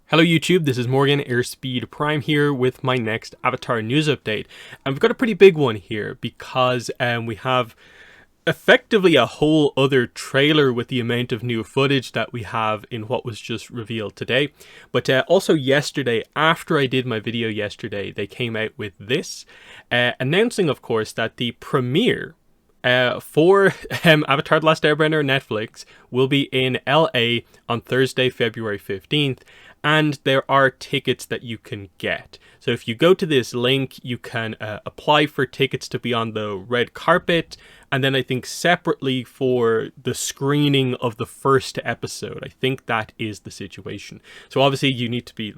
Hello YouTube, this is Morgan Airspeed Prime here with my next Avatar news update. And we've got a pretty big one here because we have effectively a whole other trailer with the amount of new footage that we have in what was just revealed today. But also yesterday, after I did my video yesterday, they came out with this, announcing of course that the premiere for Avatar The Last Airbender Netflix will be in LA on Thursday, February 15th. And there are tickets that you can get. So if you go to this link, you can apply for tickets to be on the red carpet. And then I think separately for the screening of the first episode. I think that is the situation. So obviously you need to be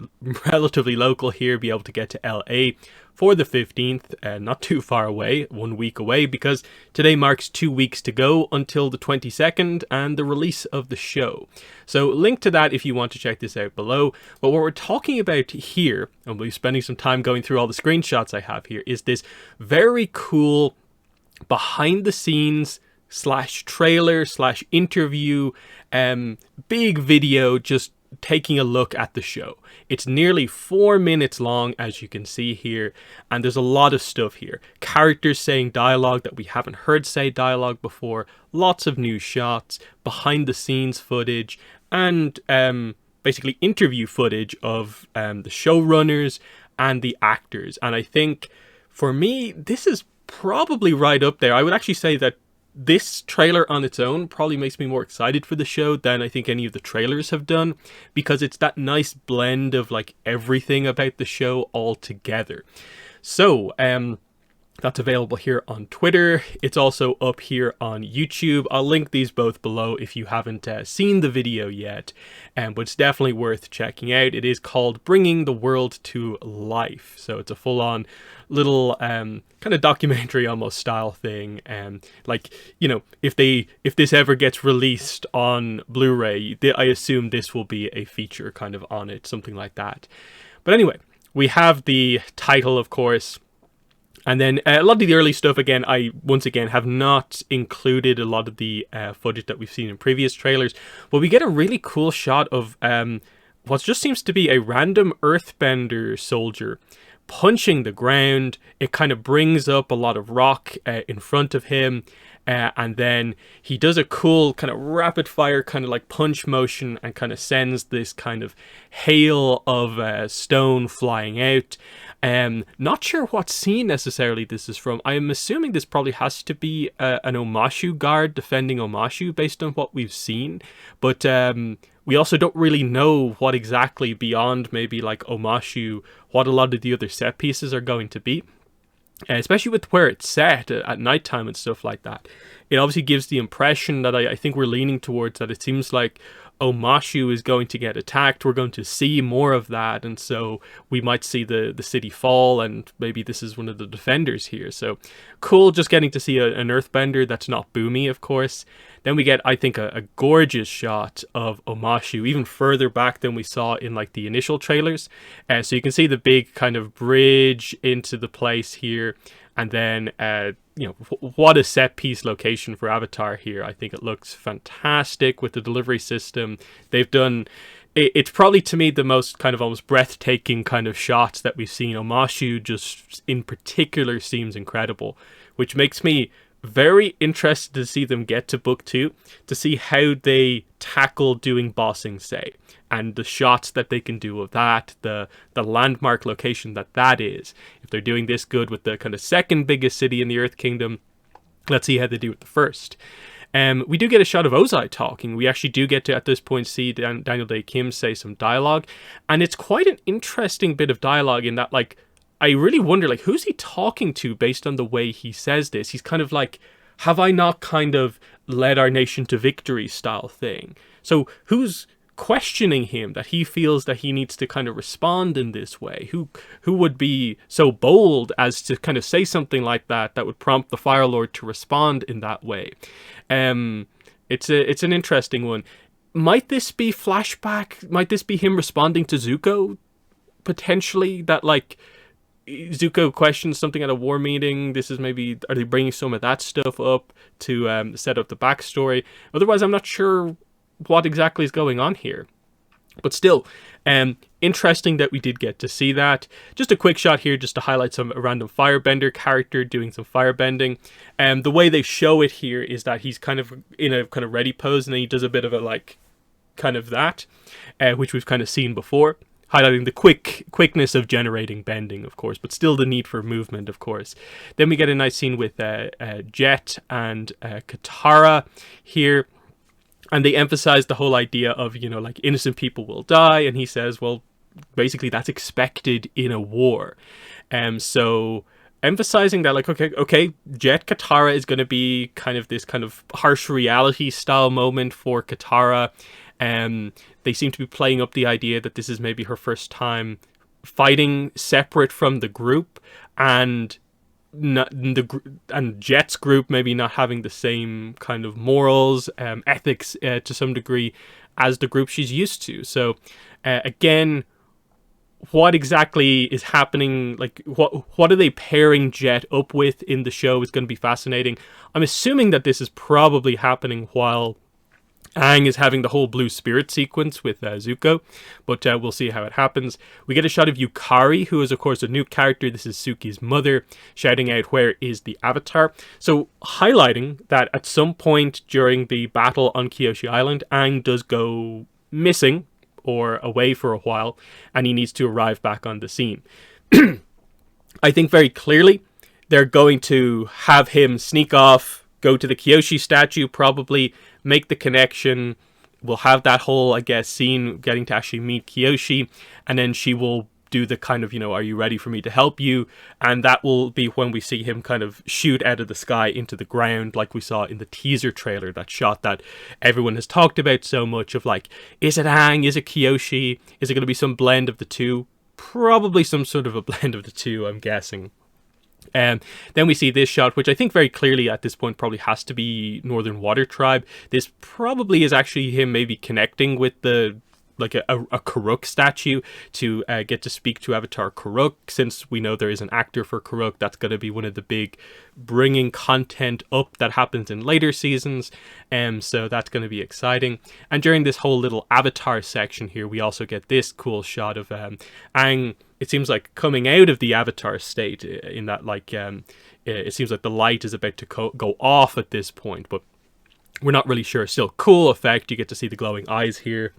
relatively local here, be able to get to LA for the 15th, not too far away, 1 week away, because today marks 2 weeks to go until the 22nd and the release of the show. So link to that if you want to check this out below. But what we're talking about here, and we'll be spending some time going through all the screenshots I have here, is this very cool behind the scenes / trailer / interview big video just taking a look at the show. It's nearly 4 minutes long, as you can see here, and there's a lot of stuff here. Characters saying dialogue that we haven't heard say dialogue before, lots of new shots, behind the scenes footage, and basically interview footage of the showrunners and the actors. And I think for me, this is probably right up there. I would actually say that this trailer on its own probably makes me more excited for the show than I think any of the trailers have done, because it's that nice blend of like everything about the show all together. So that's available here on Twitter. It's also up here on YouTube. I'll link these both below if you haven't seen the video yet, but it's definitely worth checking out. It is called Bringing the World to Life. So it's a full-on little kind of documentary almost style thing. Like, you know, if this ever gets released on Blu-ray, I assume this will be a feature kind of on it, something like that. But anyway, we have the title, of course. And then a lot of the early stuff, again, I once again have not included a lot of the footage that we've seen in previous trailers. But we get a really cool shot of what just seems to be a random earthbender soldier punching the ground. It kind of brings up a lot of rock in front of him. And then he does a cool kind of rapid fire kind of like punch motion and kind of sends this kind of hail of stone flying out. Not sure what scene necessarily this is from. I am assuming this probably has to be an Omashu guard defending Omashu based on what we've seen. But we also don't really know what exactly beyond maybe like Omashu, what a lot of the other set pieces are going to be. Especially with where it's set at nighttime and stuff like that. It obviously gives the impression that I think we're leaning towards that it seems like Omashu is going to get attacked. We're going to see more of that, and so we might see the city fall, and maybe this is one of the defenders here. So cool, just getting to see an earthbender that's not Boomy, of course. Then we get, I think, a gorgeous shot of Omashu, even further back than we saw in like the initial trailers. So you can see the big kind of bridge into the place here. And then, you know, what a set piece location for Avatar here. I think it looks fantastic with the delivery system. They've done, it's probably to me the most kind of almost breathtaking kind of shots that we've seen. Omashu just in particular seems incredible, which makes me very interested to see them get to book 2, to see how they tackle doing bossing, say, and the shots that they can do of that, the landmark location that is. If they're doing this good with the kind of second biggest city in the Earth Kingdom, let's see how they do with the first. We do get a shot of Ozai talking. We actually do get to, at this point, see Daniel Day-Kim say some dialogue, and it's quite an interesting bit of dialogue in that, like, I really wonder, like, who's he talking to based on the way he says this? He's kind of like, have I not kind of led our nation to victory style thing? So who's questioning him that he feels that he needs to kind of respond in this way? Who would be so bold as to kind of say something like that would prompt the Fire Lord to respond in that way? It's an interesting one. Might this be flashback? Might this be him responding to Zuko? Potentially, that like Zuko questions something at a war meeting. This is maybe, are they bringing some of that stuff up to set up the backstory? Otherwise, I'm not sure what exactly is going on here. But still, interesting that we did get to see that. Just a quick shot here just to highlight a random firebender character doing some firebending. And the way they show it here is that he's kind of in a kind of ready pose, and then he does a bit of a like kind of that, which we've kind of seen before, highlighting the quickness of generating bending, of course, but still the need for movement, of course. Then we get a nice scene with Jet and Katara here. And they emphasize the whole idea of, you know, like innocent people will die. And he says, well, basically that's expected in a war. So emphasizing that, like, okay, Jet Katara is going to be kind of this kind of harsh reality style moment for Katara. They seem to be playing up the idea that this is maybe her first time fighting separate from the group, and Jet's group maybe not having the same kind of morals, ethics to some degree as the group she's used to. So again, what exactly is happening, like what are they pairing Jet up with in the show is going to be fascinating. I'm assuming that this is probably happening while Aang is having the whole blue spirit sequence with Zuko, but we'll see how it happens. We get a shot of Yukari, who is of course a new character. This is Suki's mother, shouting out, "Where is the Avatar?" So highlighting that at some point during the battle on Kyoshi Island, Aang does go missing or away for a while, and he needs to arrive back on the scene. I think very clearly they're going to have him sneak off, go to the Kyoshi statue, probably make the connection. We'll have that whole, I guess, scene getting to actually meet Kyoshi, and then she will do the kind of, you know, are you ready for me to help you? And that will be when we see him kind of shoot out of the sky into the ground, like we saw in the teaser trailer, that shot that everyone has talked about so much of, like, is it Aang? Is it Kyoshi? Is it going to be some blend of the two? Probably some sort of a blend of the two, I'm guessing. Then we see this shot, which I think very clearly at this point probably has to be Northern Water Tribe. This probably is actually him maybe connecting with the, like a Karuk statue to get to speak to Avatar Karuk, since we know there is an actor for Karuk. That's going to be one of the big bringing content up that happens in later seasons, so that's going to be exciting. And during this whole little Avatar section here, we also get this cool shot of Aang, it seems like, coming out of the Avatar state, in that, like, it seems like the light is about to go off at this point, but we're not really sure. Still cool effect. You get to see the glowing eyes here,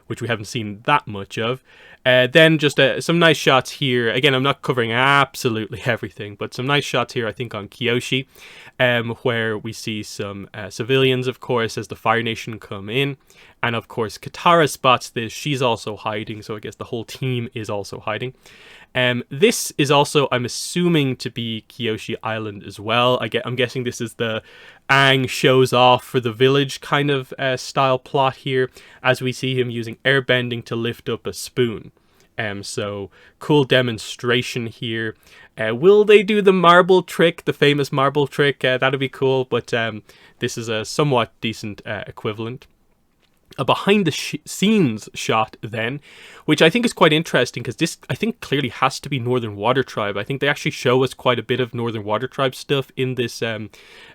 which we haven't seen that much of. Then just some nice shots here. Again, I'm not covering absolutely everything, but some nice shots here, I think, on Kyoshi, where we see some civilians, of course, as the Fire Nation come in. And of course, Katara spots this. She's also hiding, so I guess the whole team is also hiding. This is also, I'm assuming, to be Kyoshi Island as well. I'm guessing this is the Aang shows off for the village kind of style plot here, as we see him using airbending to lift up a spoon. So cool demonstration here. Will they do the marble trick, the famous marble trick? That'd be cool, but this is a somewhat decent equivalent. A behind the scenes shot then, which I think is quite interesting, because this, I think, clearly has to be Northern Water Tribe. I think they actually show us quite a bit of Northern Water Tribe stuff in this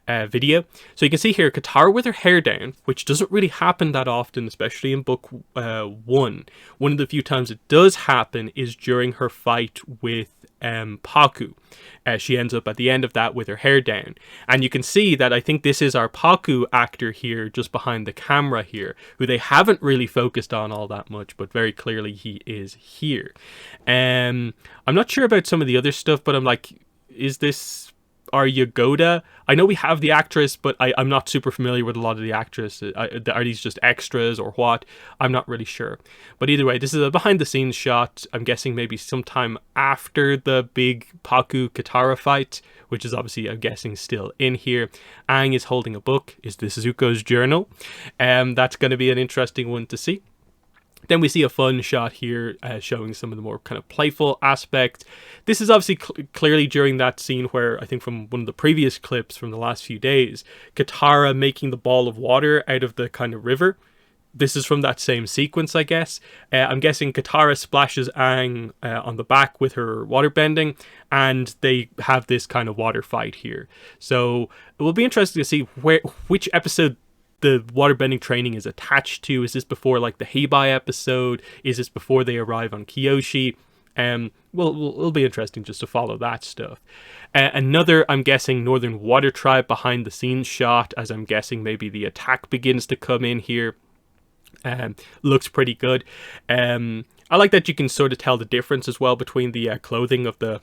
video. So you can see here Katara with her hair down, which doesn't really happen that often, especially in book 1. One of the few times it does happen is during her fight with Paku. She ends up at the end of that with her hair down, and you can see that I think this is our Paku actor here, just behind the camera here, who they haven't really focused on all that much, but very clearly he is here. I'm not sure about some of the other stuff, but I'm like, is this our Yagoda? I know we have the actress, but I'm not super familiar with a lot of the actress. Are these just extras or what? I'm not really sure. But either way, this is a behind the scenes shot. I'm guessing maybe sometime after the big Paku Katara fight, which is obviously, I'm guessing, still in here. Aang is holding a book. Is this Zuko's journal? That's going to be an interesting one to see. Then we see a fun shot here showing some of the more kind of playful aspects. This is obviously clearly during that scene where, I think from one of the previous clips from the last few days, Katara making the ball of water out of the kind of river. This is from that same sequence, I guess. I'm guessing Katara splashes Aang on the back with her waterbending, and they have this kind of water fight here. So it will be interesting to see which episode the waterbending training is attached to. Is this before like the Heibai episode? Is this before they arrive on Kyoshi? Well, it'll be interesting just to follow that stuff. Another, I'm guessing, Northern Water Tribe behind the scenes shot, as I'm guessing maybe the attack begins to come in here. Looks pretty good. I like that you can sort of tell the difference as well between the clothing of the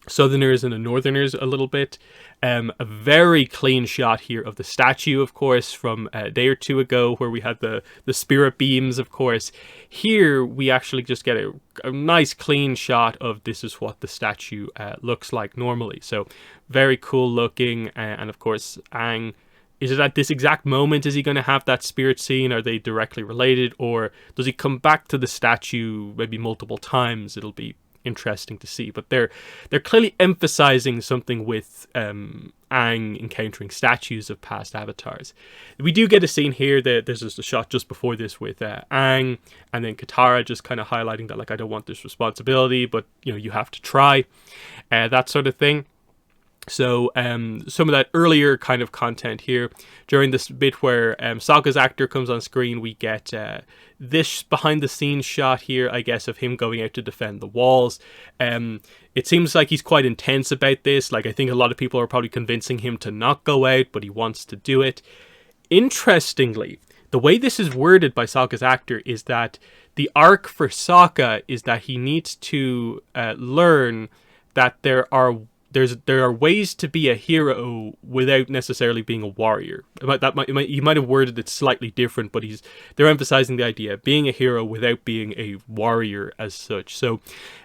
Southerners and the Northerners a little bit. A very clean shot here of the statue, of course, from a day or two ago, where we had the spirit beams, of course. Here we actually just get a nice clean shot of this is what the statue looks like normally. So very cool looking. And of course, Aang, is it at this exact moment is he going to have that spirit scene? Are they directly related, or does he come back to the statue maybe multiple times? It'll be interesting to see, but they're clearly emphasizing something with Aang encountering statues of past avatars. We do get a scene here that there's just a shot just before this with Aang and then Katara just kind of highlighting that, like, I don't want this responsibility, but you know, you have to try, that sort of thing. So some of that earlier kind of content here during this bit where Sokka's actor comes on screen, we get this behind the scenes shot here, I guess, of him going out to defend the walls. It seems like he's quite intense about this. Like, I think a lot of people are probably convincing him to not go out, but he wants to do it. Interestingly, the way this is worded by Sokka's actor is that the arc for Sokka is that he needs to learn that there are ways to be a hero without necessarily being a warrior. You might have worded it slightly different, but they're emphasizing the idea of being a hero without being a warrior as such. So,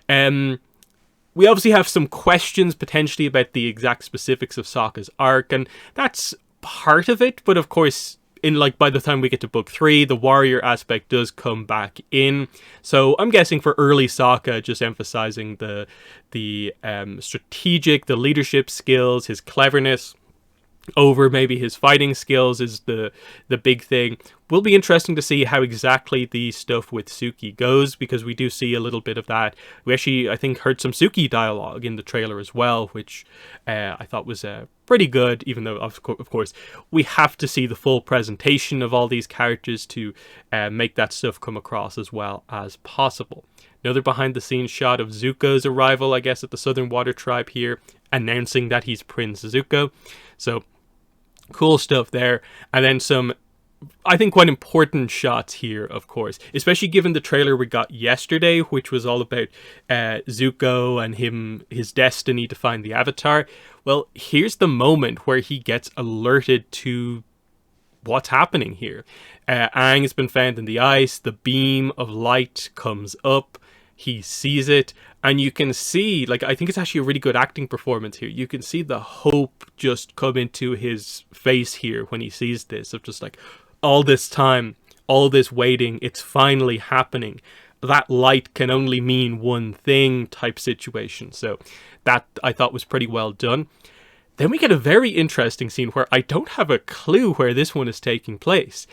we obviously have some questions potentially about the exact specifics of Sokka's arc, and that's part of it. But of course, by the time we get to book 3, the warrior aspect does come back in. So I'm guessing for early Sokka, just emphasizing the strategic, the leadership skills, his cleverness over maybe his fighting skills is the big thing. Will be interesting to see how exactly the stuff with Suki goes, because we do see a little bit of that. We actually, I think, heard some Suki dialogue in the trailer as well, which I thought was pretty good, even though, of course, we have to see the full presentation of all these characters to make that stuff come across as well as possible. Another behind-the-scenes shot of Zuko's arrival, I guess, at the Southern Water Tribe here, announcing that he's Prince Zuko. So, cool stuff there. And then some, I think, quite important shots here, of course, especially given the trailer we got yesterday, which was all about Zuko and his destiny to find the Avatar. Well, here's the moment where he gets alerted to what's happening here. Aang has been found in the ice. The beam of light comes up. He sees it, and you can see, like, I think it's actually a really good acting performance here. You can see the hope just come into his face here when he sees this, of just like, all this time, all this waiting, it's finally happening. That light can only mean one thing type situation. So that I thought was pretty well done. Then we get a very interesting scene where I don't have a clue where this one is taking place.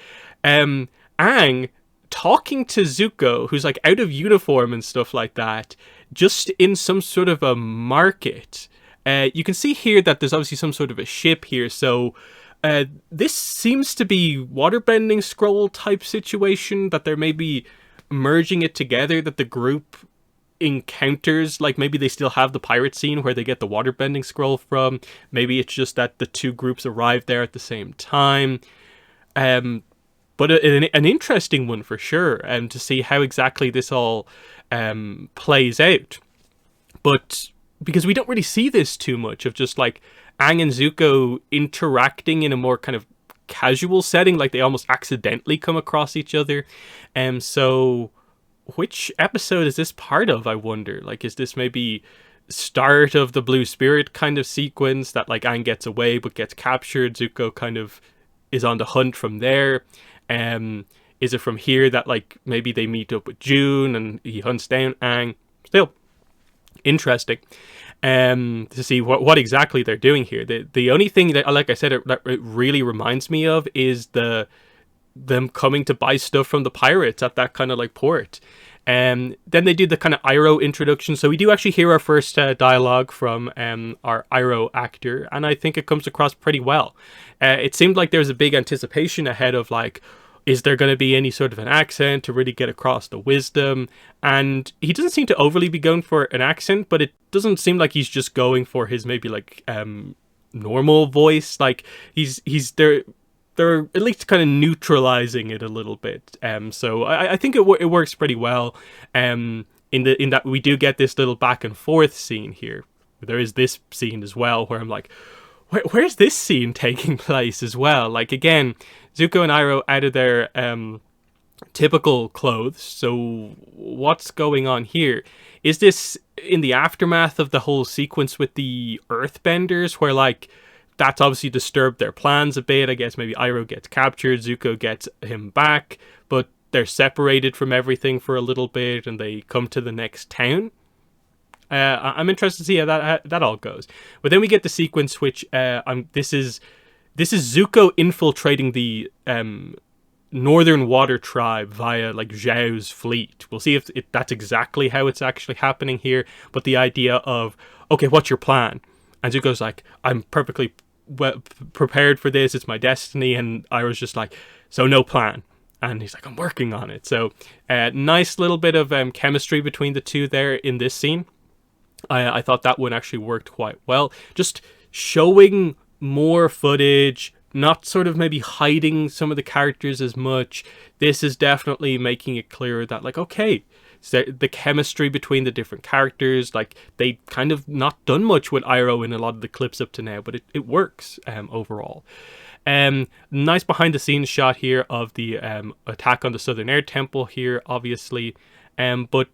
Aang talking to Zuko, who's like out of uniform and stuff like that, just in some sort of a market. You can see here that there's obviously some sort of a ship here, so this seems to be waterbending scroll type situation, that they're maybe merging it together, that the group encounters, like maybe they still have the pirate scene where they get the waterbending scroll from. Maybe it's just that the two groups arrive there at the same time. But an interesting one for sure, to see how exactly this all plays out. But because we don't really see this too much, of just like Aang and Zuko interacting in a more kind of casual setting, like they almost accidentally come across each other. So which episode is this part of, I wonder? Like, is this maybe start of the Blue Spirit kind of sequence that like Aang gets away but gets captured, Zuko kind of is on the hunt from there? Is it from here that like maybe they meet up with June and he hunts down Aang? Still interesting to see what exactly they're doing here. The only thing that, like I said, that it really reminds me of is them coming to buy stuff from the pirates at that kind of like port. Then they do the kind of Iroh introduction, so we do actually hear our first dialogue from our Iroh actor, and I think it comes across pretty well. It seemed like there was a big anticipation ahead of like, is there going to be any sort of an accent to really get across the wisdom? And he doesn't seem to overly be going for an accent, but it doesn't seem like he's just going for his maybe like normal voice. Like he's they're at least kind of neutralizing it a little bit. So I think it works pretty well. In that we do get this little back and forth scene here. There is this scene as well where I'm like, where's this scene taking place as well? Like again, Zuko and Iroh out of their typical clothes. So what's going on here? Is this in the aftermath of the whole sequence with the Earthbenders, where like that's obviously disturbed their plans a bit? I guess maybe Iroh gets captured, Zuko gets him back, but they're separated from everything for a little bit, and they come to the next town. I'm interested to see how that all goes. But then we get the sequence, which this is Zuko infiltrating the Northern Water Tribe via like Zhao's fleet. We'll see if that's exactly how it's actually happening here. But the idea of, okay, what's your plan? And Zuko's like, I'm perfectly prepared for this. It's my destiny. And Iroh's just like, so no plan. And he's like, I'm working on it. So nice little bit of chemistry between the two there in this scene. I thought that one actually worked quite well. Just showing more footage, not sort of maybe hiding some of the characters as much. This is definitely making it clearer that like, okay, so the chemistry between the different characters, like they kind of not done much with Iroh in a lot of the clips up to now, but it works overall. Nice behind the scenes shot here of the attack on the Southern Air Temple here, obviously. But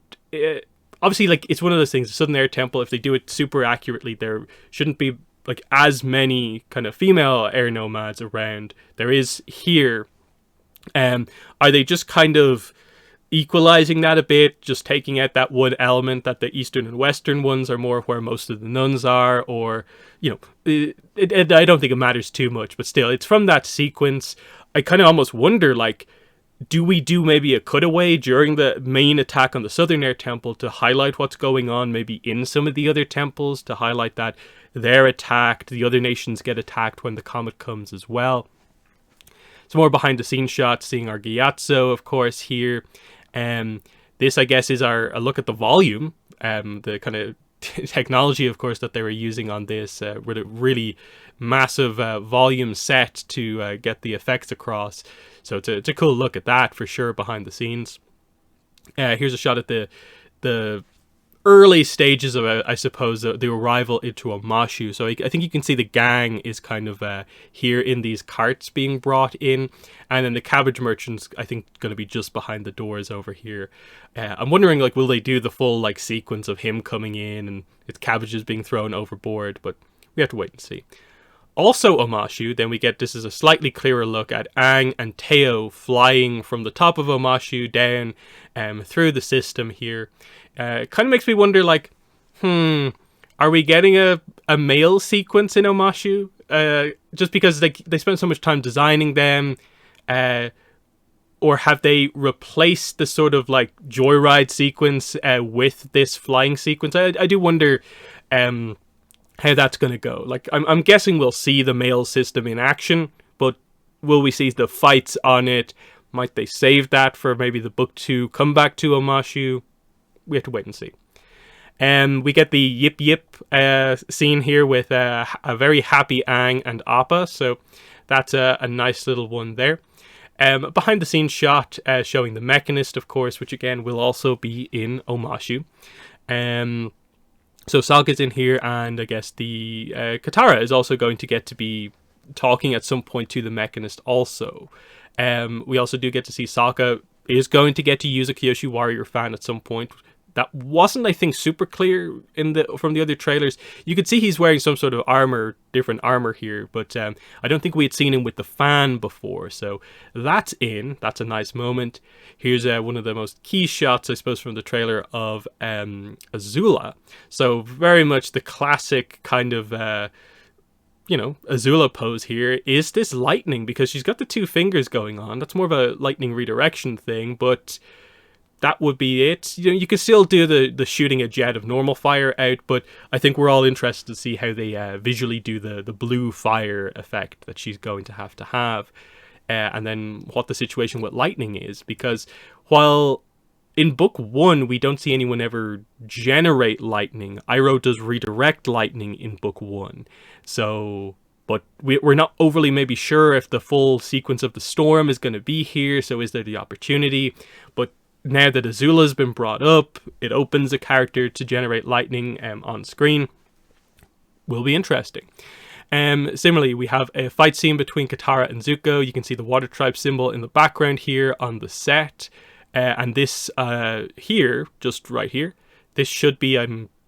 obviously, like, it's one of those things, the Southern Air Temple, if they do it super accurately, there shouldn't be like as many kind of female air nomads around. There is here. Are they just kind of equalizing that a bit, just taking out that one element that the Eastern and Western ones are more where most of the nuns are? Or, you know, I don't think it matters too much, but still, it's from that sequence. I kind of almost wonder, like, do we do maybe a cutaway during the main attack on the Southern Air Temple to highlight what's going on maybe in some of the other temples, to highlight that they're attacked, the other nations get attacked when the comet comes as well? Some more behind the scenes shots, seeing our Gyatso, of course, here. This, I guess, is a look at the volume, the kind of technology, of course, that they were using on this, with a really massive volume set to get the effects across. So it's a cool look at that for sure behind the scenes. Here's a shot at the early stages of, I suppose, the arrival into Omashu. So I think you can see the gang is kind of here in these carts being brought in, and then the cabbage merchants, I think, going to be just behind the doors over here. I'm wondering, like, will they do the full like sequence of him coming in and his cabbages being thrown overboard? But we have to wait and see. Also Omashu, then we get, this is a slightly clearer look at Aang and Teo flying from the top of Omashu down through the system here. It kind of makes me wonder, like, are we getting a male sequence in Omashu? Just because they spent so much time designing them, or have they replaced the sort of like joyride sequence with this flying sequence? I do wonder how that's going to go. Like, I'm guessing we'll see the male system in action, but will we see the fights on it? Might they save that for maybe the book 2 comeback to Omashu? We have to wait and see. We get the Yip Yip scene here with a very happy Aang and Appa, so that's a nice little one there. Behind the scenes shot showing the Mechanist, of course, which again will also be in Omashu. So Sokka's in here, and I guess the Katara is also going to get to be talking at some point to the Mechanist also. We also do get to see Sokka is going to get to use a Kyoshi Warrior fan at some point. That wasn't, I think, super clear from the other trailers. You could see he's wearing some sort of armor, different armor here, but I don't think we had seen him with the fan before. So that's a nice moment. Here's one of the most key shots, I suppose, from the trailer of Azula. So very much the classic kind of Azula pose here. Is this lightning? Because she's got the 2 fingers going on. That's more of a lightning redirection thing, but that would be it. You know, you could still do the shooting a jet of normal fire out, but I think we're all interested to see how they visually do the blue fire effect that she's going to have. And then what the situation with lightning is, because while in book 1 we don't see anyone ever generate lightning, Iroh does redirect lightning in book 1. So, but we're not overly maybe sure if the full sequence of the storm is going to be here, so is there the opportunity? But now that Azula's been brought up, it opens a character to generate lightning on screen. Will be interesting. Similarly, we have a fight scene between Katara and Zuko. You can see the Water Tribe symbol in the background here on the set. And this here, just right here, this should be,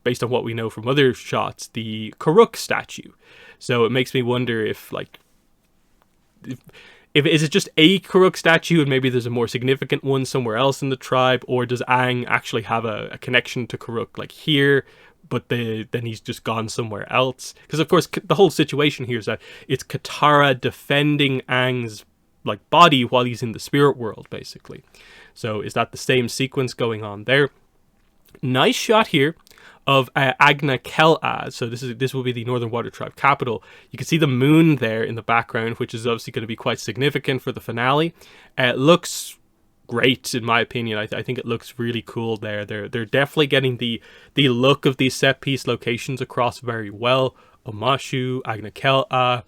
based on what we know from other shots, the Karuk statue. So it makes me wonder if, like, if is it just a Karuk statue and maybe there's a more significant one somewhere else in the tribe, or does Aang actually have a connection to Karuk, like here, but then he's just gone somewhere else? Because of course the whole situation here is that it's Katara defending Aang's like body while he's in the spirit world, basically. So is that the same sequence going on there? Nice shot here of Agna Kel-Az. So this will be the Northern Water Tribe capital. You can see the moon there in the background, which is obviously going to be quite significant for the finale. It looks great, in my opinion. I think it looks really cool there. They're definitely getting the look of these set piece locations across very well. Omashu, Agna Kel-Az,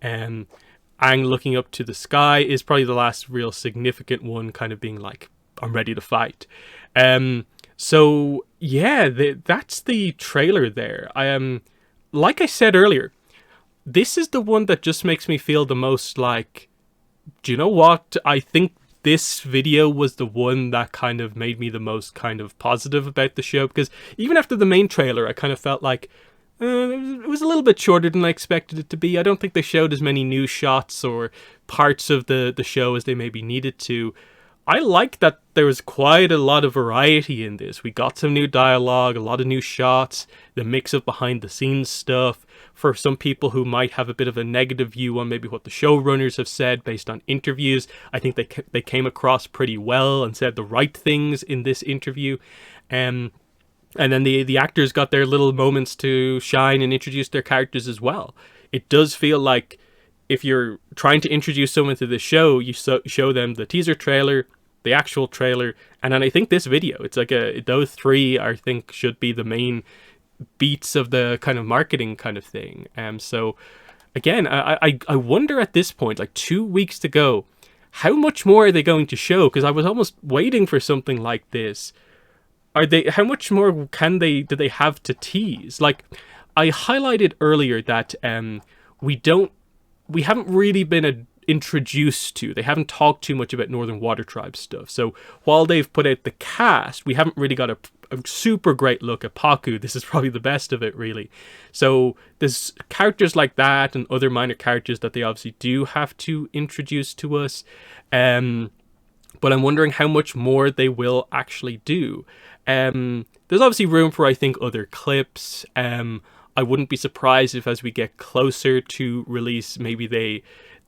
Aang looking up to the sky is probably the last real significant one, kind of being like, I'm ready to fight. So yeah, that's the trailer there. Like I said earlier, this is the one that just makes me feel the most like, do you know what? I think this video was the one that kind of made me the most kind of positive about the show, because even after the main trailer, I kind of felt like it was a little bit shorter than I expected it to be. I don't think they showed as many new shots or parts of the show as they maybe needed to. I like that there was quite a lot of variety in this. We got some new dialogue, a lot of new shots, the mix of behind the scenes stuff. For some people who might have a bit of a negative view on maybe what the showrunners have said based on interviews, I think they came across pretty well and said the right things in this interview. And then the actors got their little moments to shine and introduce their characters as well. It does feel like if you're trying to introduce someone to the show, you show them the teaser trailer, the actual trailer, and then I think this video. It's like those three, I think, should be the main beats of the kind of marketing kind of thing. So again, I wonder at this point, like 2 weeks to go, how much more are they going to show? Because I was almost waiting for something like this. How much more do they have to tease? Like, I highlighted earlier that we haven't really been introduced to. They haven't talked too much about Northern Water Tribe stuff. So while they've put out the cast, we haven't really got a super great look at Pakku. This is probably the best of it, really. So there's characters like that and other minor characters that they obviously do have to introduce to us. But I'm wondering how much more they will actually do. There's obviously room for, I think, other clips. I wouldn't be surprised if as we get closer to release, maybe they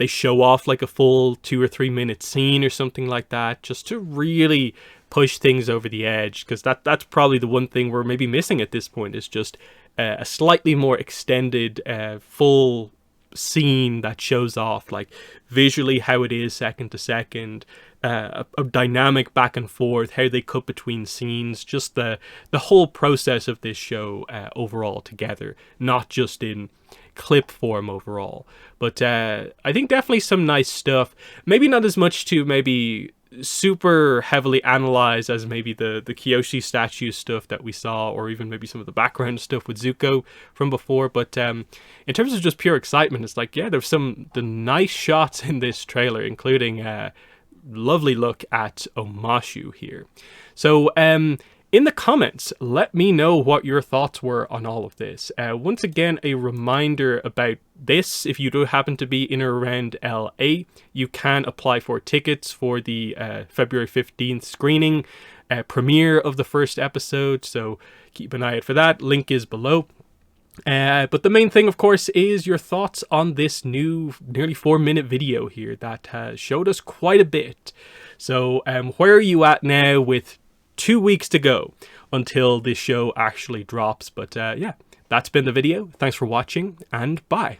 show off like a full 2 or 3 minute scene or something like that, just to really push things over the edge, because that's probably the one thing we're maybe missing at this point, is just a slightly more extended full scene that shows off like visually how it is second to second, a dynamic back and forth, how they cut between scenes, just the whole process of this show overall together, not just in clip form overall. But I think definitely some nice stuff. Maybe not as much to maybe super heavily analyze as maybe the Kyoshi statue stuff that we saw, or even maybe some of the background stuff with Zuko from before. But in terms of just pure excitement, it's like, yeah, there's the nice shots in this trailer, including lovely look at Omashu here. So in the comments, let me know what your thoughts were on all of this. Once again, a reminder about this: if you do happen to be in or around LA, you can apply for tickets for the February 15th screening premiere of the first episode, so keep an eye out for that. Link is below. But the main thing, of course, is your thoughts on this new nearly 4-minute video here that showed us quite a bit. So where are you at now with 2 weeks to go until this show actually drops. But yeah, that's been the video. Thanks for watching, and bye.